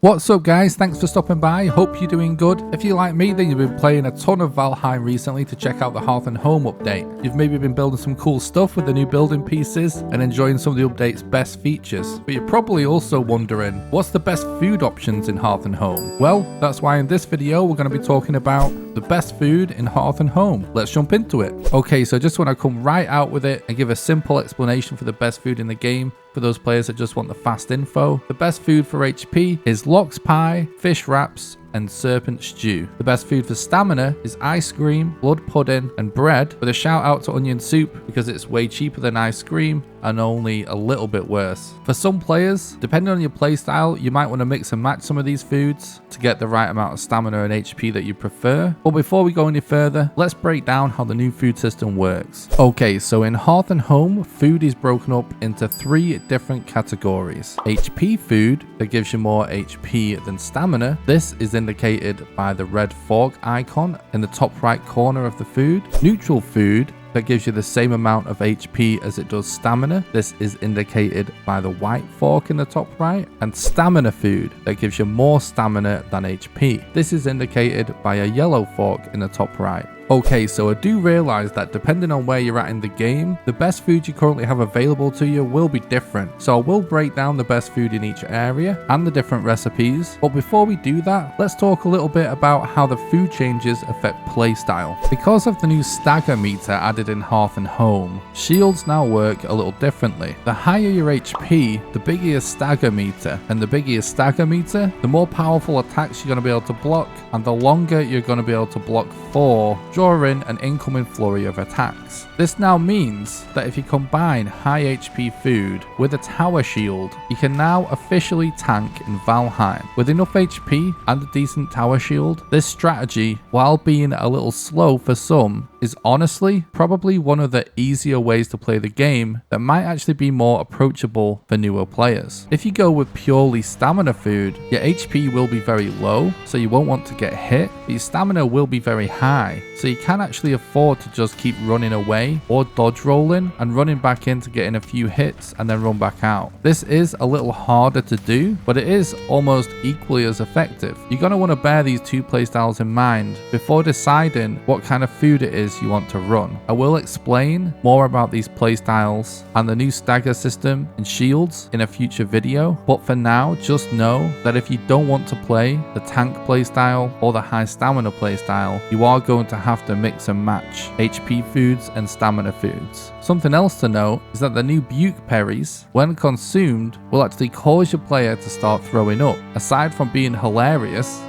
What's up guys, thanks for stopping by, hope you're doing good. If you're like me, then you've been playing a ton of Valheim recently to check out the Hearth and Home update. You've maybe been building some cool stuff with the new building pieces and enjoying some of the update's best features. But you're probably also wondering, what's the best food options in Hearth and Home? Well, that's why in this video we're going to be talking about the best food in Hearth and Home. Let's jump into it. Okay, so just want to come right out with it and give a simple explanation for the best food in the game. For those players that just want the fast info, the best food for HP is lox pie, fish wraps, and serpent stew. The best food for stamina is ice cream, blood pudding, and bread, with a shout out to onion soup because it's way cheaper than ice cream and only a little bit worse. For some players, depending on your playstyle, you might want to mix and match some of these foods to get the right amount of stamina and HP that you prefer. But before we go any further, let's break down how the new food system works. Okay, so in Hearth and Home, food is broken up into 3 different categories. HP food, that gives you more HP than stamina. This is indicated by the red fork icon in the top right corner of the food. Neutral food, that gives you the same amount of HP as it does stamina. This is indicated by the white fork in the top right. And stamina food, that gives you more stamina than HP. This is indicated by a yellow fork in the top right. Okay, so I do realize that depending on where you're at in the game, the best food you currently have available to you will be different. So I will break down the best food in each area and the different recipes. But before we do that, let's talk a little bit about how the food changes affect playstyle. Because of the new stagger meter added in Hearth and Home, shields now work a little differently. The higher your HP, the bigger your stagger meter, and the bigger your stagger meter, the more powerful attacks you're going to be able to block, and the longer you're going to be able to block for during an incoming flurry of attacks. This now means that if you combine high HP food with a tower shield, you can now officially tank in Valheim. With enough HP and a decent tower shield, this strategy, while being a little slow for some, is honestly probably one of the easier ways to play the game that might actually be more approachable for newer players. If you go with purely stamina food, your HP will be very low, so you won't want to get hit, but your stamina will be very high, so you can actually afford to just keep running away or dodge rolling and running back in to get in a few hits and then run back out. This is a little harder to do, but it is almost equally as effective. You're going to want to bear these two playstyles in mind before deciding what kind of food it is you want to run. I will explain more about these playstyles and the new stagger system and shields in a future video, but for now just know that if you don't want to play the tank playstyle or the high stamina playstyle, you are going to have to mix and match HP foods and stamina foods. Something else to note is that the new bukeperries, when consumed, will actually cause your player to start throwing up. Aside from being hilarious,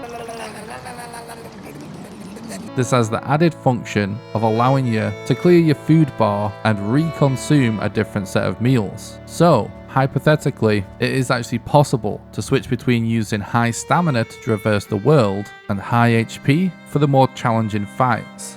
this has the added function of allowing you to clear your food bar and reconsume a different set of meals. So, hypothetically, it is actually possible to switch between using high stamina to traverse the world and high HP for the more challenging fights.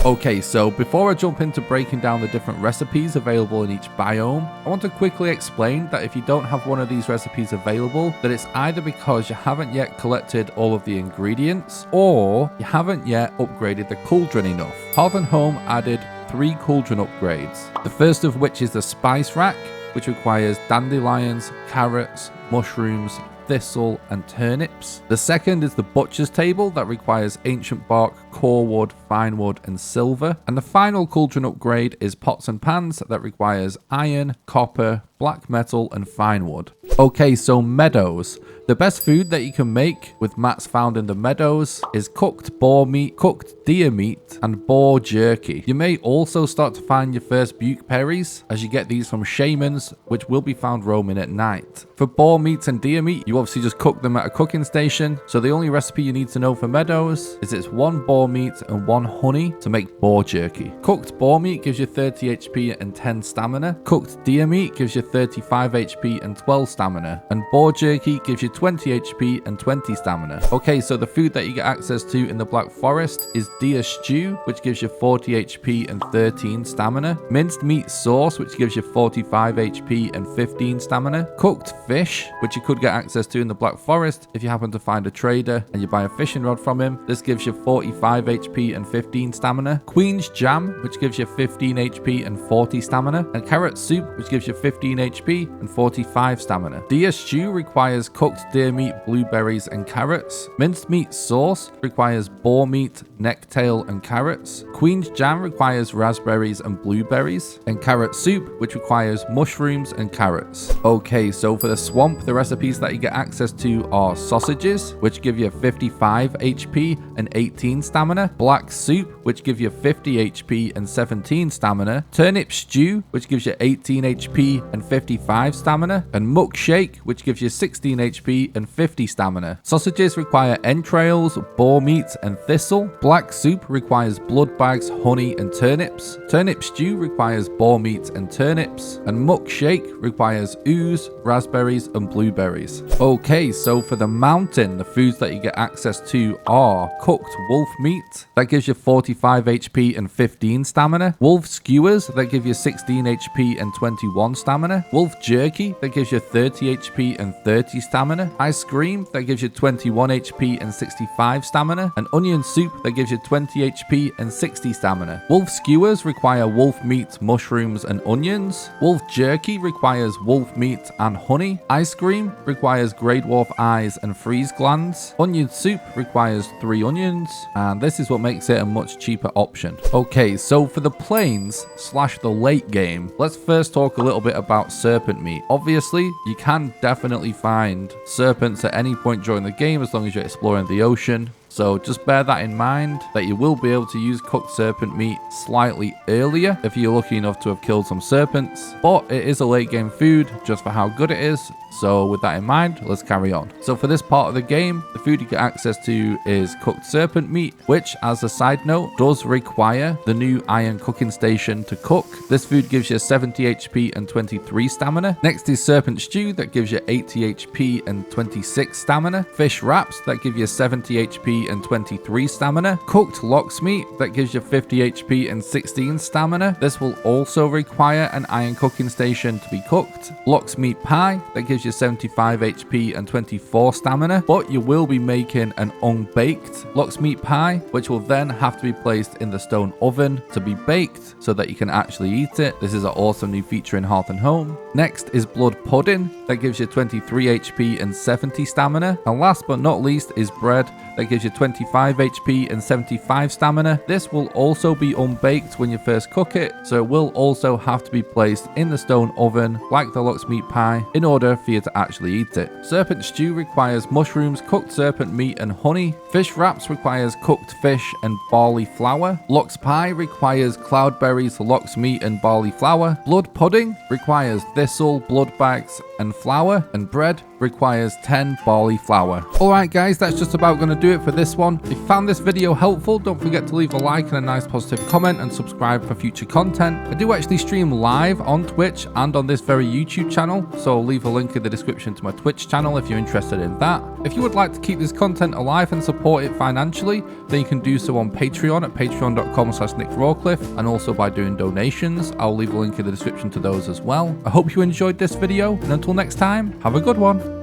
Okay, so before I jump into breaking down the different recipes available in each biome, I want to quickly explain that if you don't have one of these recipes available, that it's either because you haven't yet collected all of the ingredients, or you haven't yet upgraded the Cauldron enough. Hearth and Home added 3 Cauldron upgrades, the first of which is the Spice Rack, which requires dandelions, carrots, mushrooms, thistle and turnips. The second is the butcher's table that requires ancient bark, core wood, fine wood and silver. And the final cauldron upgrade is pots and pans that requires iron, copper, black metal and fine wood. Okay, so Meadows. The best food that you can make with mats found in the Meadows is cooked boar meat, cooked deer meat, and boar jerky. You may also start to find your first bukeperries as you get these from shamans, which will be found roaming at night. For boar meat and deer meat, you obviously just cook them at a cooking station, so the only recipe you need to know for Meadows is it's 1 boar meat and 1 honey to make boar jerky. Cooked boar meat gives you 30 HP and 10 stamina. Cooked deer meat gives you 35 HP and 12 stamina. And boar jerky gives you 20 HP and 20 stamina. Okay, so the food that you get access to in the Black Forest is deer stew, which gives you 40 HP and 13 stamina. Minced meat sauce, which gives you 45 HP and 15 stamina. Cooked fish, which you could get access to in the Black Forest if you happen to find a trader and you buy a fishing rod from him. This gives you 45 HP and 15 stamina. Queen's jam, which gives you 15 HP and 40 stamina. And carrot soup, which gives you 15 15 HP and 45 stamina. Deer stew requires cooked deer meat, blueberries, and carrots. Minced meat sauce requires boar meat, necktail, and carrots. Queen's jam requires raspberries and blueberries. And carrot soup, which requires mushrooms and carrots. Okay, so for the swamp, the recipes that you get access to are sausages, which give you 55 HP and 18 stamina. Black soup, which give you 50 HP and 17 stamina. Turnip stew, which gives you 18 HP and 55 stamina. And muck shake, which gives you 16 HP and 50 stamina. Sausages require entrails, boar meat, and thistle. Black soup requires blood bags, honey, and turnips. Turnip stew requires boar meat and turnips. And muck shake requires ooze, raspberries, and blueberries. Okay, so for the mountain, the foods that you get access to are cooked wolf meat, that gives you 45 HP and 15 stamina. Wolf skewers, that give you 16 HP and 21 stamina. Wolf jerky, that gives you 30 HP and 30 stamina. Ice cream, that gives you 21 HP and 65 stamina. And onion soup, that gives you 20 HP and 60 stamina. Wolf skewers require wolf meat, mushrooms, and onions. Wolf jerky requires wolf meat and honey. Ice cream requires grey dwarf eyes and freeze glands. Onion soup requires 3 onions, and this is what makes it a much cheaper option. Okay, so for the plains / the late game, let's first talk a little bit about serpent meat. Obviously, you can definitely find serpents at any point during the game as long as you're exploring the ocean. So just bear that in mind, that you will be able to use cooked serpent meat slightly earlier if you're lucky enough to have killed some serpents. But it is a late game food just for how good it is. So with that in mind, let's carry on. So for this part of the game, the food you get access to is cooked serpent meat, which, as a side note, does require the new iron cooking station to cook. This food gives you 70 HP and 23 stamina. Next is serpent stew, that gives you 80 HP and 26 stamina. Fish wraps, that give you 70 HP and 23 stamina. Cooked lox meat, that gives you 50 HP and 16 stamina. This will also require an iron cooking station to be cooked. Lox meat pie, that gives you 75 HP and 24 stamina, but you will be making an unbaked lox meat pie, which will then have to be placed in the stone oven to be baked so that you can actually eat it. This is an awesome new feature in Hearth and Home. Next is blood pudding, that gives you 23 HP and 70 stamina. And last but not least is bread, that gives you 25 HP and 75 stamina. This will also be unbaked when you first cook it, so it will also have to be placed in the stone oven like the lox meat pie in order for you to actually eat it. Serpent stew requires mushrooms, cooked serpent meat, and honey. Fish wraps requires cooked fish and barley flour. Lox pie requires cloudberries, lox meat, and barley flour. Blood pudding requires thistle, blood bags, and flour. And bread requires 10 barley flour. Alright guys, that's just about going to do it for this one. If you found this video helpful, don't forget to leave a like and a nice positive comment and subscribe for future content. I do actually stream live on Twitch and on this very YouTube channel, so I'll leave a link in the description to my Twitch channel if you're interested in that. If you would like to keep this content alive and support it financially, then you can do so on Patreon at patreon.com/nickrawcliffe, and also by doing donations. I'll leave a link in the description to those as well. I hope you enjoyed this video, and until next time, have a good one.